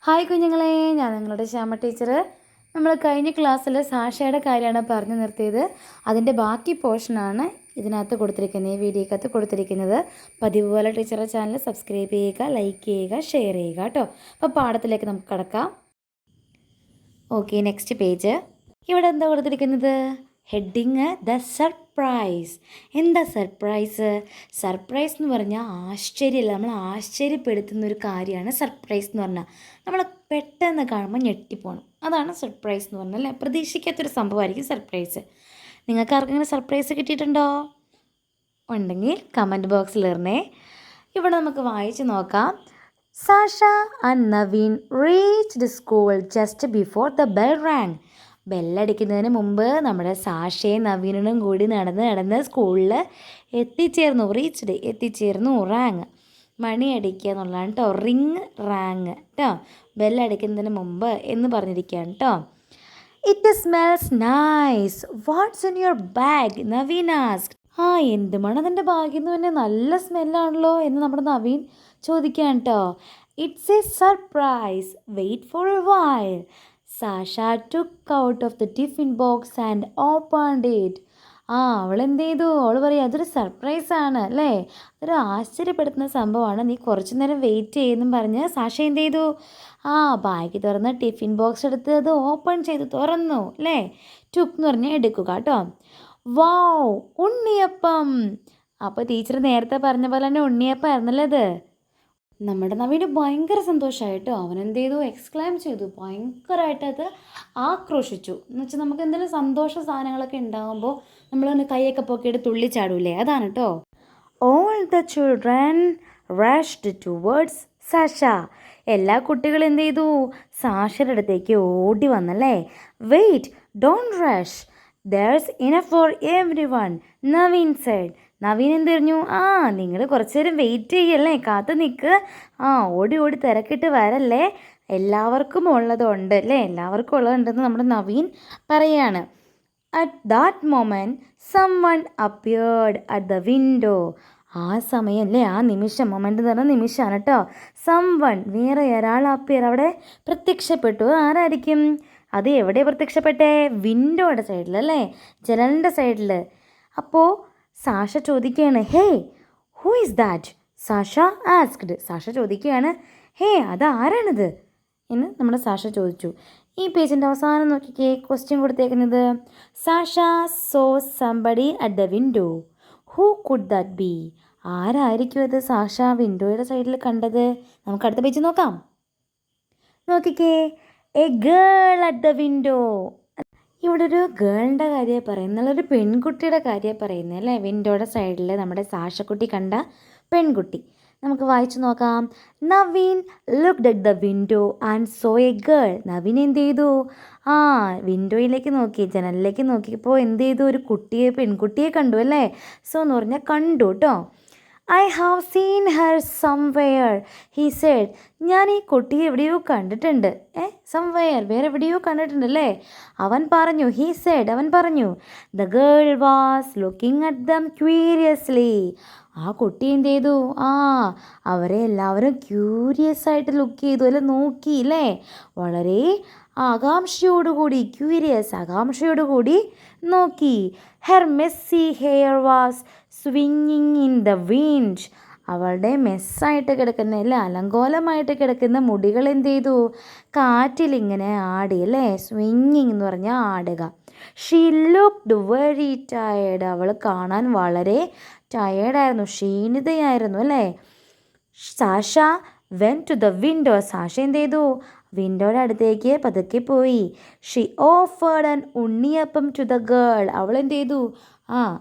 Hi കുഞ്ഞുങ്ങളെ, ഞാൻ നിങ്ങളുടെ ശ്യാമ ടീച്ചർ. നമ്മൾ കഴിഞ്ഞ ക്ലാസ്സിൽ സാഷയുടെ കാര്യമാണ് പറഞ്ഞു നിർത്തിയത്. അതിൻ്റെ ബാക്കി പോർഷനാണ് ഇതിനകത്ത് കൊടുത്തിരിക്കുന്നത്, ഈ വീഡിയോക്കകത്ത് കൊടുത്തിരിക്കുന്നത്. പതിവ് പോലെ ടീച്ചറുടെ ചാനൽ സബ്സ്ക്രൈബ് ചെയ്യുക, ലൈക്ക് ചെയ്യുക, ഷെയർ ചെയ്യുക കേട്ടോ. അപ്പോൾ പാഠത്തിലേക്ക് നമുക്ക് കടക്കാം. Okay, next page. ഇവിടെ എന്താ കൊടുത്തിരിക്കുന്നത്? Heading the surprise. എന്താ സർപ്രൈസ്? സർപ്രൈസ് എന്ന് പറഞ്ഞാൽ ആശ്ചര്യമല്ല, നമ്മൾ ആശ്ചര്യപ്പെടുത്തുന്ന ഒരു കാര്യമാണ് സർപ്രൈസ് എന്ന് പറഞ്ഞാൽ. നമ്മൾ പെട്ടെന്ന് കാണുമ്പോൾ ഞെട്ടിപ്പോണം, അതാണ് സർപ്രൈസ് എന്ന് പറഞ്ഞാൽ. അല്ലേ, പ്രതീക്ഷിക്കാത്തൊരു സംഭവമായിരിക്കും സർപ്രൈസ്. നിങ്ങൾക്ക് ആർക്കെങ്കിലും സർപ്രൈസ് കിട്ടിയിട്ടുണ്ടോ? ഉണ്ടെങ്കിൽ കമൻറ്റ് ബോക്സിൽ ഇറങ്ങേ. ഇവിടെ നമുക്ക് വായിച്ച് നോക്കാം. Sasha and Naveen reached school just before the bell rang. ബെല്ലടിക്കുന്നതിന് മുമ്പ് നമ്മുടെ സാഷയും നവീനും കൂടി നടന്ന് സ്കൂളിൽ എത്തിച്ചേർന്നു. റാങ് മണി അടിക്കുക എന്നുള്ളതാണ് കേട്ടോ. റിങ് റാങ് കേട്ടോ. ബെല്ലടിക്കുന്നതിന് മുമ്പ് എന്ന് പറഞ്ഞിരിക്കുകയാണ് കേട്ടോ. It smells nice. What's in your bag? Naveen asked. എന്ത് മണം അതിൻ്റെ ബാഗിൽ നിന്ന് തന്നെ, നല്ല സ്മെല്ലാണല്ലോ എന്ന് നമ്മുടെ നവീൻ ചോദിക്കുകയാണ് കേട്ടോ. It's a surprise, wait for a while. Sasha took out of the tiffin box and opened it. അവൾ എന്ത് ചെയ്തു? അവൾ പറയും അതൊരു സർപ്രൈസാണ് അല്ലേ, അതൊരു ആശ്ചര്യപ്പെടുത്തുന്ന സംഭവമാണ്, നീ കുറച്ച് നേരം വെയിറ്റ് ചെയ്യുമെന്നും പറഞ്ഞ് സാഷ എന്ത് ചെയ്തു? ബാഗ് തുറന്ന് ടിഫിൻ ബോക്സ് എടുത്ത് അത് ഓപ്പൺ ചെയ്ത് തുറന്നു അല്ലേ. ടുക്ക് എന്ന് പറഞ്ഞാൽ എടുക്കുക കേട്ടോ. വൗ, ഉണ്ണിയപ്പം. അപ്പോൾ ടീച്ചർ നേരത്തെ പറഞ്ഞ പോലെ തന്നെ ഉണ്ണിയപ്പം ആയിരുന്നല്ലേ അത്. നമ്മുടെ നവീന് ഭയങ്കര സന്തോഷമായിട്ടോ. അവൻ എന്ത് ചെയ്തു? എക്സ്ക്ലൈം ചെയ്തു, ഭയങ്കരമായിട്ട് അത് ആക്രോശിച്ചു. എന്ന് വെച്ചാൽ നമുക്ക് എന്തെങ്കിലും സന്തോഷ സാധനങ്ങളൊക്കെ ഉണ്ടാകുമ്പോൾ നമ്മൾ കൈയൊക്കെ പൊക്കിയിട്ട് തുള്ളിച്ചാടൂലേ, അതാണ് കേട്ടോ. All the children rushed towards Sasha. എല്ലാ കുട്ടികളും എന്ത് ചെയ്തു? സാഷയുടെ അടുത്തേക്ക് ഓടി വന്നല്ലേ. Wait, don't rush, there's enough for everyone, Naveen said. Naveen എന്ത് പറഞ്ഞു? നിങ്ങൾ കുറച്ച് നേരം വെയിറ്റ് ചെയ്യല്ലേ, കാത്തു നിൽക്ക്. ഓടി തിരക്കിട്ട് വരല്ലേ, എല്ലാവർക്കും ഉള്ളതുണ്ട് അല്ലേ, എല്ലാവർക്കും ഉള്ളതുണ്ടെന്ന് നമ്മുടെ നവീൻ പറയാണ്. At that moment someone appeared at the window. ആ സമയം അല്ലേ, ആ നിമിഷം, മൊമെൻ്റ് എന്ന് പറഞ്ഞ നിമിഷമാണ് കേട്ടോ. സംവൺ, വേറെ ഒരാൾ അപ്പിയർ, അവിടെ പ്രത്യക്ഷപ്പെട്ടു. ആരായിരിക്കും അത്? എവിടെ പ്രത്യക്ഷപ്പെട്ടേ? വിൻഡോയുടെ സൈഡിൽ അല്ലേ, ജനലിൻ്റെ സൈഡിൽ. അപ്പോൾ സാഷ ചോദിക്കുകയാണ്, hey who is that? Sasha asked. Sasha ചോദിക്കുകയാണ്, ഹേ അതാരാണിത് എന്ന് നമ്മുടെ സാഷ ചോദിച്ചു. ഈ പേജിൻ്റെ അവസാനം നോക്കിക്കേ, ക്വസ്റ്റ്യൻ കൊടുത്തേക്കുന്നത്. Sasha so somebody at the window. Who could that be? ആരായിരിക്കും അത് സാഷ വിൻഡോയുടെ സൈഡിൽ കണ്ടത്? നമുക്ക് അടുത്ത പേജ് നോക്കാം. നോക്കിക്കേ, A girl at the window. ഇവിടെ ഒരു ഗേളിൻ്റെ കാര്യമാണ് പറയുന്നത്, ഒരു പെൺകുട്ടിയുടെ കാര്യമാണ് പറയുന്നത് അല്ലേ. വിൻഡോയുടെ സൈഡിൽ നമ്മുടെ സാഷക്കുട്ടി കണ്ട പെൺകുട്ടി. നമുക്ക് വായിച്ചു നോക്കാം. Naveen looked at the window and so A girl. Naveen എന്ത് ചെയ്തു? വിൻഡോയിലേക്ക് നോക്കി, ജനലിലേക്ക് നോക്കിയപ്പോൾ എന്ത് ചെയ്തു? ഒരു പെൺകുട്ടിയെ കണ്ടു അല്ലേ. സോ എന്ന് പറഞ്ഞാൽ കണ്ടു കേട്ടോ. I have seen her somewhere, he said. ഞാൻ ഈ കുട്ടിയെ എവിടെയോ കണ്ടിട്ടുണ്ട്. സംവെയർ, വേറെ എവിടെയോ കണ്ടിട്ടുണ്ടല്ലേ. അവൻ പറഞ്ഞു. ഹി സെഡ്, അവൻ പറഞ്ഞു. The girl was looking at dum curiously. ആ കുട്ടി എന്ത് ചെയ്തു? അവരെ എല്ലാവരും ക്യൂരിയസ് ആയിട്ട് ലുക്ക് ചെയ്തു അല്ലെ, നോക്കി അല്ലേ. വളരെ ആകാംക്ഷയോടുകൂടി, ആകാംക്ഷയോടുകൂടി നോക്കി. ഹെർ മെസ്സി ഹെയർ വാസ് സ്വിങ്ങിങ് ഇൻ ദ വിൻഡ്. അവളുടെ മെസ്സായിട്ട് കിടക്കുന്ന അല്ലേ, അലങ്കോലമായിട്ട് കിടക്കുന്ന മുടികൾ എന്ത് ചെയ്തു? കാറ്റിലിങ്ങനെ ആടി അല്ലേ. സ്വിങ്ങിങ് എന്ന് പറഞ്ഞാൽ ആടുക. She looked very tired. അവൾ കാണാൻ വളരെ ടയേർഡായിരുന്നു, ക്ഷീണിതയായിരുന്നു അല്ലേ. Sasha went to the window. Sasha എന്ത് ചെയ്തു? വിൻഡോയുടെ അടുത്തേക്ക് പതുക്കെ പോയി. She offered an unniyappam to the girl. അവൾ എന്ത് ചെയ്തു?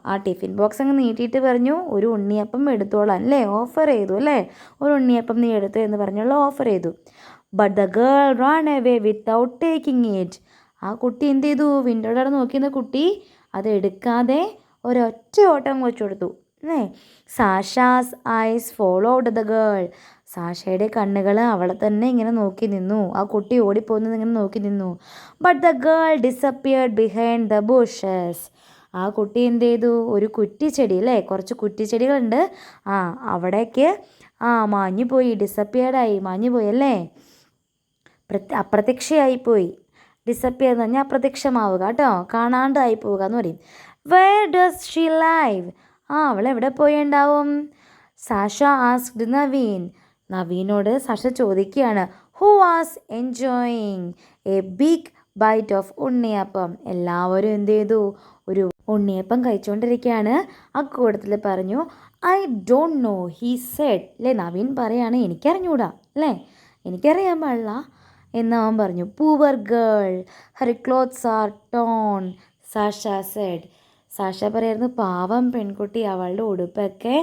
ആ ടിഫിൻ ബോക്സ് അങ്ങ് നീട്ടിയിട്ട് പറഞ്ഞു, ഒരു ഉണ്ണിയപ്പം എടുത്തോളാം അല്ലേ, ഓഫർ ചെയ്തു അല്ലേ. ഒരു ഉണ്ണിയപ്പം നീ എടുത്തു എന്ന് പറഞ്ഞുള്ള ഓഫർ ചെയ്തു. But the girl run away without taking it. ആ കുട്ടി എന്ത് ചെയ്തു? വിൻഡോയുടെ അവിടെ നോക്കിയിരുന്ന കുട്ടി അത് എടുക്കാതെ ഒരൊറ്റ ഓട്ടം വെച്ചു കൊടുത്തു അല്ലേ. സാഷാസ് ഐസ് ഫോളോഡ് ദ ഗേൾ. സാഷയുടെ കണ്ണുകൾ അവളെ തന്നെ ഇങ്ങനെ നോക്കി നിന്നു, ആ കുട്ടി ഓടിപ്പോകുന്നത് ഇങ്ങനെ നോക്കി നിന്നു. But the girl disappeared behind the bushes. ആ കുട്ടി എന്ത് ചെയ്തു? ഒരു കുറ്റിച്ചെടി അല്ലേ, കുറച്ച് കുറ്റിച്ചെടികളുണ്ട്, അവിടേക്ക് മാഞ്ഞു പോയി, ഡിസപ്പിയർഡായി, മാഞ്ഞു പോയി അല്ലേ. അപ്രത്യക്ഷയായിപ്പോയി. ഡിസപ്പിയർ എന്ന് പറഞ്ഞാൽ അപ്രത്യക്ഷമാവുക കേട്ടോ, കാണാണ്ടായി പോവുക എന്ന് പറയും. Where does she live? അവൾ എവിടെ പോയിണ്ടാവും? Sasha asked Naveen. നവീനോട് സാഷ ചോദിക്കുകയാണ്, who was enjoying a big bite of unniyappam? എല്ലാവരും എന്ത് ചെയ്തു? ഒരു ഉണ്ണിയപ്പം കഴിച്ചുകൊണ്ടിരിക്കുകയാണ്. അക്കൂട്ടത്തിൽ പറഞ്ഞു, I don't know he said. അല്ലേ, നവീൻ പറയാണ്, എനിക്കറിഞ്ഞൂടാ അല്ലേ, എനിക്കറിയാൻ പാടില്ല എന്ന് അവൻ പറഞ്ഞു. Poor girl, her clothes are torn, Sasha said. Sasha പറയായിരുന്നു, പാവം പെൺകുട്ടി, അവളുടെ ഉടുപ്പൊക്കെ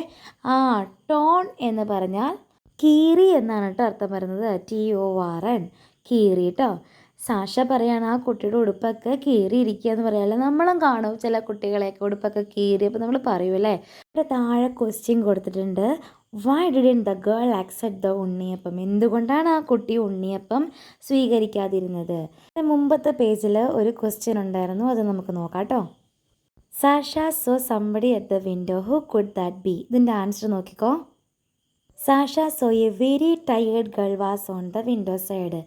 ടോൺ എന്ന് പറഞ്ഞാൽ കീറി എന്നാണ് കേട്ടോ അർത്ഥം പറയുന്നത്. TORN, കീറി കേട്ടോ. സാഷ പറയാണ്, ആ കുട്ടിയുടെ ഉടുപ്പൊക്കെ കീറിയിരിക്കുക എന്ന് പറയാമല്ലോ. നമ്മളും കാണും ചില കുട്ടികളെയൊക്കെ ഉടുപ്പൊക്കെ കീറി. അപ്പോൾ നമ്മൾ പറയുമല്ലേ. ഇവിടെ താഴെ ക്വസ്റ്റ്യൻ കൊടുത്തിട്ടുണ്ട്, why didn't the girl accept the unniyappam? എന്തുകൊണ്ടാണ് ആ കുട്ടി ഉണ്ണിയപ്പം സ്വീകരിക്കാതിരുന്നത്? മുമ്പത്തെ പേജിൽ ഒരു ക്വസ്റ്റ്യൻ ഉണ്ടായിരുന്നു, അത് നമുക്ക് നോക്കാം കേട്ടോ. Sasha so somebody at the window, who could that be? ഇതിൻ്റെ ആൻസർ നോക്കിക്കോ. Sasha so A very tired girl was on the window side.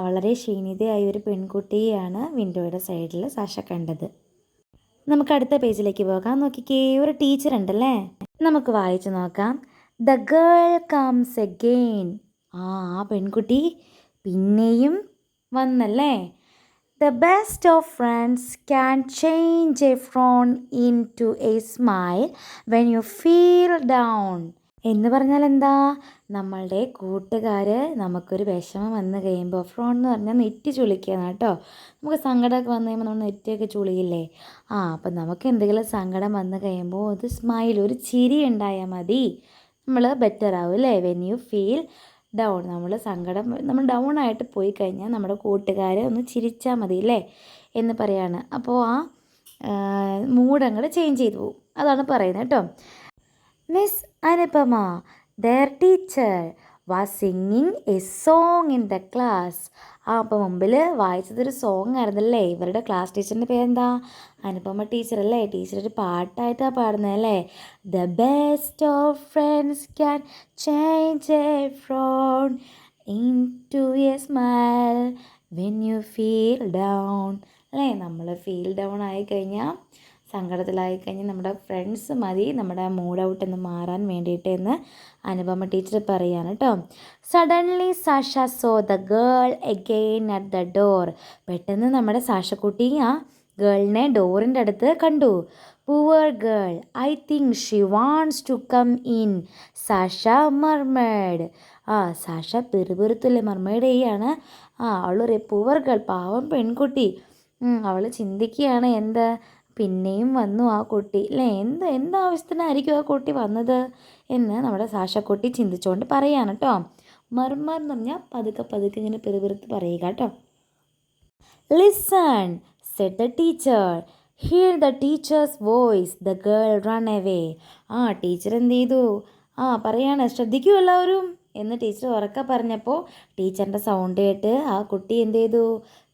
വളരെ ക്ഷീണിതയായ ഒരു പെൺകുട്ടിയെയാണ് വിൻഡോയുടെ സൈഡിൽ സാഷ കണ്ടത്. നമുക്ക് അടുത്ത പേജിലേക്ക് പോകാം. നോക്കിക്കേ, ഒരു ടീച്ചർ ഉണ്ടല്ലേ, നമുക്ക് വായിച്ചു നോക്കാം. The girl comes again. ആ പെൺകുട്ടി പിന്നെയും വന്നല്ലേ. The best of friends can change a frown into a smile when you feel down. എന്ന് പറഞ്ഞാൽ എന്താ? നമ്മളുടെ കൂട്ടുകാർ നമുക്കൊരു വിഷമം വന്ന് കഴിയുമ്പോൾ, ഫ്രോൺ എന്ന് പറഞ്ഞാൽ നെറ്റി ചുളിക്കുകയാണ് കേട്ടോ. നമുക്ക് സങ്കടമൊക്കെ വന്നു കഴിയുമ്പോൾ നമ്മൾ നെറ്റിയൊക്കെ ചുളിയില്ലേ. അപ്പം നമുക്ക് എന്തെങ്കിലും സങ്കടം വന്ന് കഴിയുമ്പോൾ ഒരു സ്മൈൽ, ഒരു ചിരി ഉണ്ടായാൽ മതി, നമ്മൾ ബെറ്റർ ആവും അല്ലേ. വെൻ യു ഫീൽ ഡൗൺ, നമ്മൾ ഡൗൺ ആയിട്ട് പോയി കഴിഞ്ഞാൽ നമ്മുടെ കൂട്ടുകാരെ ഒന്ന് ചിരിച്ചാൽ മതി അല്ലേ എന്ന് പറയാണ്. അപ്പോൾ ആ മൂഡ് അങ്ങോട്ട് ചേഞ്ച് ചെയ്തു പോകും, അതാണ് പറയുന്നത് കേട്ടോ. Miss Anupama, their teacher, was singing a song in the class. അപ്പോൾ മുമ്പിൽ വായിച്ചതൊരു സോങ് ആയിരുന്നല്ലേ. ഇവരുടെ ക്ലാസ് ടീച്ചറിൻ്റെ പേരെന്താ? അനുപമ ടീച്ചർ അല്ലേ. ടീച്ചർ ഒരു പാട്ടായിട്ടാണ് പാടുന്നത് അല്ലേ. The best of friends can change a frown into a smile when you feel down അല്ലേ. നമ്മൾ ഫീൽ ഡൗൺ ആയിക്കഴിഞ്ഞാൽ, സങ്കടത്തിലായിക്കഴിഞ്ഞാൽ നമ്മുടെ ഫ്രണ്ട്സ് മതി നമ്മുടെ മൂഡ് ഔട്ട് എന്ന് മാറാൻ വേണ്ടിയിട്ട് എന്ന് അനുപമ ടീച്ചർ പറയാണ് കേട്ടോ. Suddenly Sasha saw the girl again at the door. പെട്ടെന്ന് നമ്മുടെ സാഷക്കുട്ടി ആ ഗേളിനെ ഡോറിൻ്റെ അടുത്ത് കണ്ടു. Poor girl, I think she wants to come in, Sasha murmured. Sasha പെറുപെറുത്തല്ലേ, മർമേഡ് ചെയ്യാണ്. അവളൊരു പൂവർ ഗേൾ, പാവം പെൺകുട്ടി. അവൾ ചിന്തിക്കുകയാണ്, എന്താ പിന്നെയും വന്നു ആ കുട്ടി അല്ലേ, എന്താവശ്യത്തിനായിരിക്കും ആ കുട്ടി വന്നത് എന്ന് നമ്മുടെ സാഷക്കുട്ടി ചിന്തിച്ചുകൊണ്ട് പറയാണ് കേട്ടോ. മർമർ എന്ന് പറഞ്ഞാൽ പതുക്കെ പതുക്കെ ഇങ്ങനെ പെറുപെറുത്ത് പറയുക കേട്ടോ. Listen said the teacher, here the teachers voice, the girl run away. Teacher എന്ത് ചെയ്തു? പറയാണ്, ശ്രദ്ധിക്കൂ എല്ലാവരും എന്ന് ടീച്ചർ ഉറക്കെ പറഞ്ഞപ്പോൾ ടീച്ചറിൻ്റെ സൗണ്ട് കേട്ട് ആ കുട്ടി എന്ത് ചെയ്തു?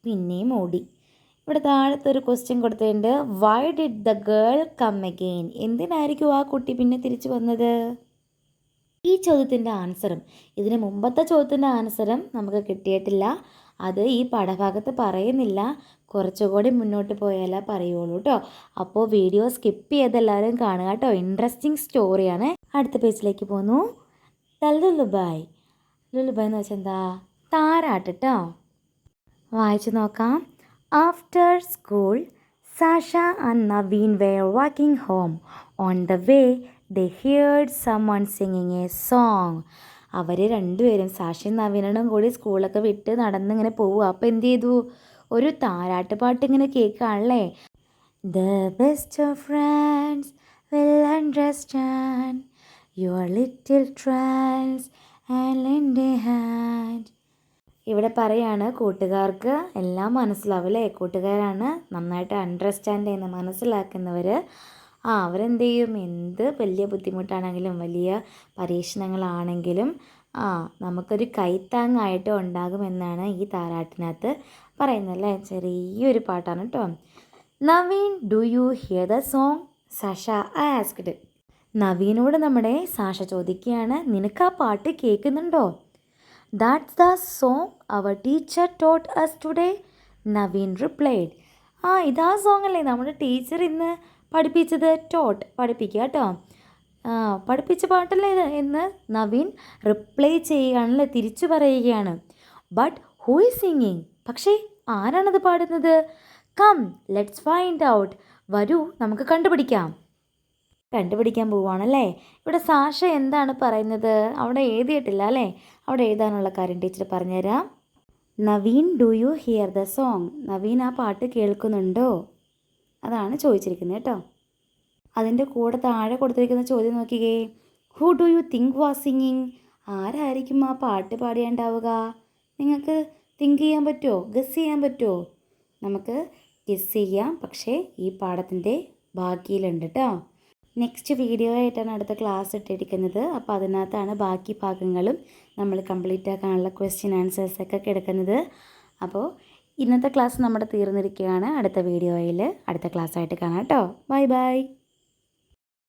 പിന്നെയും ഓടി. ഇവിടെ താഴത്തെ ഒരു ക്വസ്റ്റ്യൻ കൊടുത്തിട്ടുണ്ട്, why did the girl come again? എന്തിനായിരിക്കും ആ കുട്ടി പിന്നെ തിരിച്ചു വന്നത്? ഈ ചോദ്യത്തിൻ്റെ ആൻസറും ഇതിന് മുമ്പത്തെ ചോദ്യത്തിൻ്റെ ആൻസറും നമുക്ക് കിട്ടിയിട്ടില്ല. അത് ഈ പാഠഭാഗത്ത് പറയുന്നില്ല, കുറച്ചുകൂടി മുന്നോട്ട് പോയാലേ പറയുള്ളൂ കേട്ടോ. അപ്പോൾ വീഡിയോ സ്കിപ്പ് ചെയ്തെല്ലാവരും കാണുക കേട്ടോ, ഇൻട്രസ്റ്റിംഗ് സ്റ്റോറിയാണ്. അടുത്ത പേജിലേക്ക് പോന്നു. ലുലുബായ്. ലുലുബായ് എന്ന് വെച്ചാൽ എന്താ? താരാട്ട് കേട്ടോ. വായിച്ചു നോക്കാം. After school, Sasha and Naveen were walking home. On the way, they heard someone singing a song. അവർ രണ്ടുപേരും, സാഷയും നവീനും കൂടി സ്കൂളൊക്കെ വിട്ട് നടന്നിങ്ങനെ പോവുക. അപ്പോൾ എന്ത് ചെയ്തു? ഒരു താരാട്ട് പാട്ട് ഇങ്ങനെ കേൾക്കുകയാണല്ലേ. The best of friends will understand your little trials and lend a hand. ഇവിടെ പറയാണ്, കൂട്ടുകാർക്ക് എല്ലാം മനസ്സിലാവും അല്ലേ. കൂട്ടുകാരാണ് നന്നായിട്ട് അണ്ടർസ്റ്റാൻഡ് ചെയ്യുന്ന, മനസ്സിലാക്കുന്നവർ. അവരെന്ത് ചെയ്യും? എന്ത് വലിയ ബുദ്ധിമുട്ടാണെങ്കിലും വലിയ പരീക്ഷണങ്ങളാണെങ്കിലും നമുക്കൊരു കൈത്താങ്ങായിട്ട് ഉണ്ടാകുമെന്നാണ് ഈ താരാട്ടിനകത്ത് പറയുന്നത് അല്ലേ. ചെറിയൊരു പാട്ടാണ് കേട്ടോ. Naveen, do you hear the song? Sasha asked. നവീനോട് നമ്മുടെ സാഷ ചോദിക്കുകയാണ്, നിനക്ക് ആ പാട്ട് കേൾക്കുന്നുണ്ടോ? That's the song our teacher taught us today? Naveen replied. ഇതാ സോങ് അല്ലേ നമ്മുടെ ടീച്ചർ ഇന്ന് പഠിപ്പിച്ചത്. ടോട്ട് പഠിപ്പിക്കുക കേട്ടോ. പഠിപ്പിച്ച പാട്ടല്ലേ ഇത് എന്ന് നവീൻ റിപ്ലൈ ചെയ്യുകയാണല്ലേ, തിരിച്ചു പറയുകയാണ്. But who is singing? പക്ഷേ ആരാണത് പാടുന്നത്? Come let's find out. വരൂ നമുക്ക് കണ്ടുപിടിക്കാൻ പോവുകയാണല്ലേ. ഇവിടെ സാഷ എന്താണ് പറയുന്നത്? അവിടെ എഴുതിയിട്ടില്ല അല്ലേ? അവിടെ എഴുതാനുള്ള കാര്യം ടീച്ചർ പറഞ്ഞുതരാം. Naveen do you hear the song? Naveen ആ പാട്ട് കേൾക്കുന്നുണ്ടോ? അതാണ് ചോദിച്ചിരിക്കുന്നത് കേട്ടോ. അതിൻ്റെ കൂടെ താഴെ കൊടുത്തിരിക്കുന്ന ചോദ്യം നോക്കിക്കേ. Who do you think was singing? ആരായിരിക്കും ആ പാട്ട് പാടിയുണ്ടാവുക? നിങ്ങൾക്ക് തിങ്ക് ചെയ്യാൻ പറ്റുമോ? ഗസ് ചെയ്യാൻ പറ്റുമോ? നമുക്ക് ഗസ് ചെയ്യാം, പക്ഷേ ഈ പാഠത്തിൻ്റെ ബാക്കിയിലുണ്ട് കേട്ടോ. നെക്സ്റ്റ് വീഡിയോ ആയിട്ടാണ് അടുത്ത ക്ലാസ് ഇട്ടിരിക്കുന്നത്. അപ്പോൾ അതിനകത്താണ് ബാക്കി ഭാഗങ്ങളും നമ്മൾ കംപ്ലീറ്റ് ആക്കാനുള്ള ക്വസ്റ്റ്യൻ ആൻസേഴ്സൊക്കെ കിടക്കുന്നത്. അപ്പോൾ ഇന്നത്തെ ക്ലാസ് നമ്മുടെ തീർന്നിരിക്കുകയാണ്. അടുത്ത വീഡിയോയിൽ അടുത്ത ക്ലാസ്സായിട്ട് കാണാം കേട്ടോ. Bye bye.